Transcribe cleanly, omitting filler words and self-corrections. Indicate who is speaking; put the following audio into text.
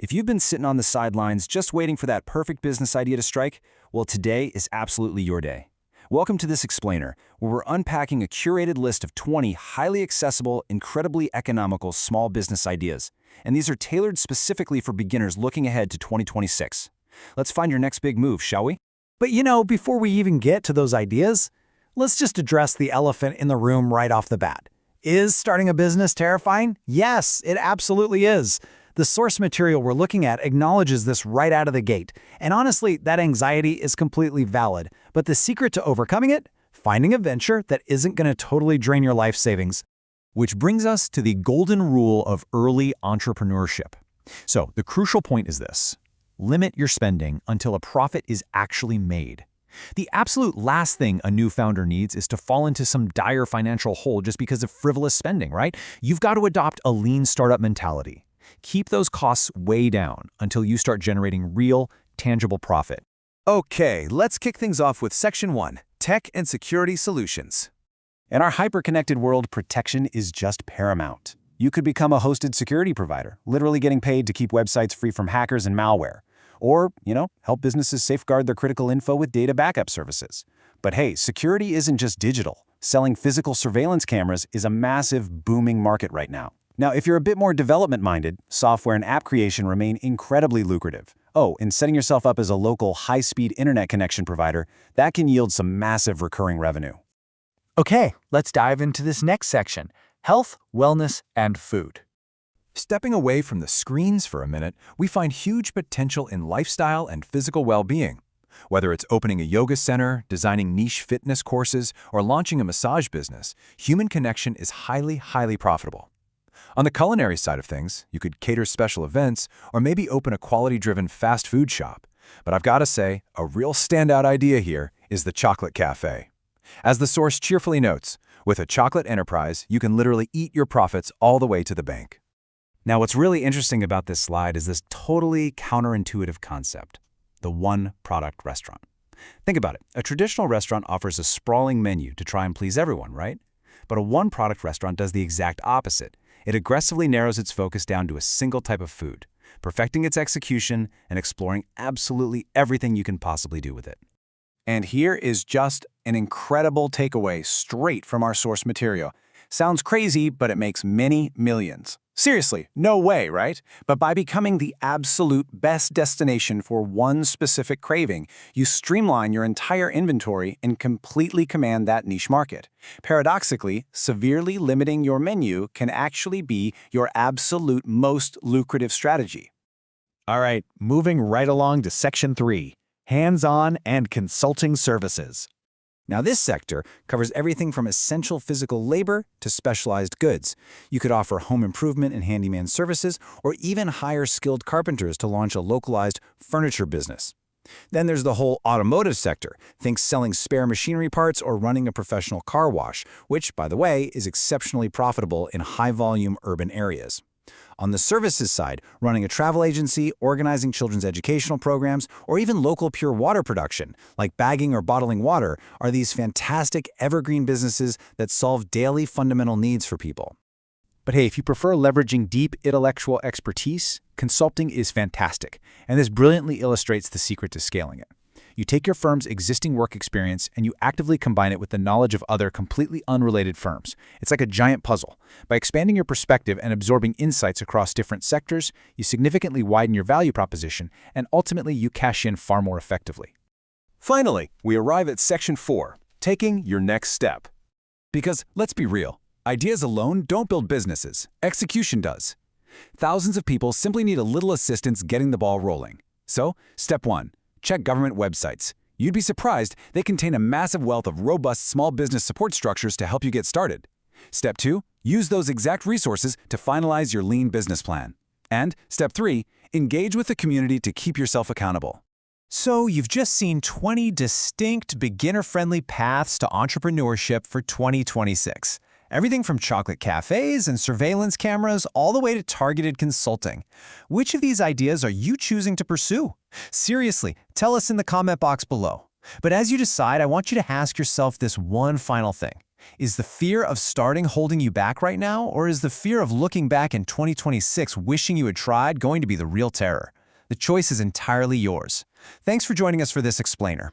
Speaker 1: If you've been sitting on the sidelines just waiting for that perfect business idea to strike, well, today is absolutely your day. Welcome to This Explainer, where we're unpacking a curated list of 20 highly accessible, incredibly economical small business ideas. And these are tailored specifically for beginners looking ahead to 2026. Let's find your next big move, shall we?
Speaker 2: But before we even get to those ideas, let's just address the elephant in the room right off the bat. Is starting a business terrifying? Yes, it absolutely is. The source material we're looking at acknowledges this right out of the gate. And honestly, that anxiety is completely valid. But the secret to overcoming it? Finding a venture that isn't going to totally drain your life savings.
Speaker 3: Which brings us to the golden rule of early entrepreneurship. So the crucial point is this: limit your spending until a profit is actually made. The absolute last thing a new founder needs is to fall into some dire financial hole just because of frivolous spending, right? You've got to adopt a lean startup mentality. Keep those costs way down until you start generating real, tangible profit.
Speaker 4: Okay, let's kick things off with Section 1, Tech and Security Solutions.
Speaker 1: In our hyper-connected world, protection is just paramount. You could become a hosted security provider, literally getting paid to keep websites free from hackers and malware. Or, help businesses safeguard their critical info with data backup services. But hey, security isn't just digital. Selling physical surveillance cameras is a massive, booming market right now. Now, if you're a bit more development-minded, software and app creation remain incredibly lucrative. Oh, and setting yourself up as a local high-speed internet connection provider, that can yield some massive recurring revenue.
Speaker 2: Okay, let's dive into this next section: health, wellness, and food.
Speaker 4: Stepping away from the screens for a minute, we find huge potential in lifestyle and physical well-being. Whether it's opening a yoga center, designing niche fitness courses, or launching a massage business, human connection is highly profitable. On the culinary side of things, you could cater special events or maybe open a quality-driven fast food shop. But I've got to say, a real standout idea here is the chocolate cafe. As the source cheerfully notes, with a chocolate enterprise, you can literally eat your profits all the way to the bank.
Speaker 1: Now, what's really interesting about this slide is this totally counterintuitive concept: the one-product restaurant. Think about it. A traditional restaurant offers a sprawling menu to try and please everyone, right? But a one-product restaurant does the exact opposite. It aggressively narrows its focus down to a single type of food, perfecting its execution and exploring absolutely everything you can possibly do with it.
Speaker 4: And here is just an incredible takeaway straight from our source material. Sounds crazy, but it makes many millions. Seriously, no way, right? But by becoming the absolute best destination for one specific craving, you streamline your entire inventory and completely command that niche market. Paradoxically, severely limiting your menu can actually be your absolute most lucrative strategy.
Speaker 2: All right, moving right along to Section 3, hands-on and consulting services.
Speaker 1: Now, this sector covers everything from essential physical labor to specialized goods. You could offer home improvement and handyman services, or even hire skilled carpenters to launch a localized furniture business. Then there's the whole automotive sector. Think selling spare machinery parts or running a professional car wash, which, by the way, is exceptionally profitable in high-volume urban areas. On the services side, running a travel agency, organizing children's educational programs, or even local pure water production, like bagging or bottling water, are these fantastic evergreen businesses that solve daily fundamental needs for people. But hey, if you prefer leveraging deep intellectual expertise, consulting is fantastic, and this brilliantly illustrates the secret to scaling it. You take your firm's existing work experience and you actively combine it with the knowledge of other completely unrelated firms. It's like a giant puzzle. By expanding your perspective and absorbing insights across different sectors, you significantly widen your value proposition, and ultimately you cash in far more effectively.
Speaker 4: Finally, we arrive at Section 4, taking your next step. Because, let's be real, ideas alone don't build businesses. Execution does. Thousands of people simply need a little assistance getting the ball rolling. So, Step 1. Check government websites. You'd be surprised, they contain a massive wealth of robust small business support structures to help you get started. Step 2, use those exact resources to finalize your lean business plan. And Step 3, engage with the community to keep yourself accountable.
Speaker 3: So you've just seen 20 distinct beginner-friendly paths to entrepreneurship for 2026. Everything from chocolate cafes and surveillance cameras all the way to targeted consulting. Which of these ideas are you choosing to pursue? Seriously, tell us in the comment box below. But as you decide, I want you to ask yourself this one final thing. Is the fear of starting holding you back right now, or is the fear of looking back in 2026 wishing you had tried going to be the real terror? The choice is entirely yours. Thanks for joining us for this explainer.